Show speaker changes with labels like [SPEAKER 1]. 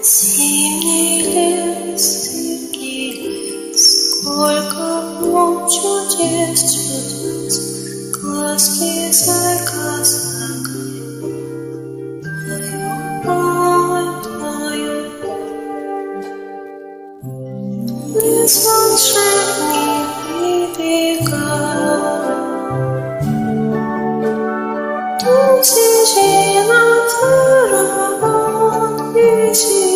[SPEAKER 1] Зимний лес, сколько в нем чудес, глазки зайка загорят, тают. Лес волшебный берега, тут снежина, фараон, весенний.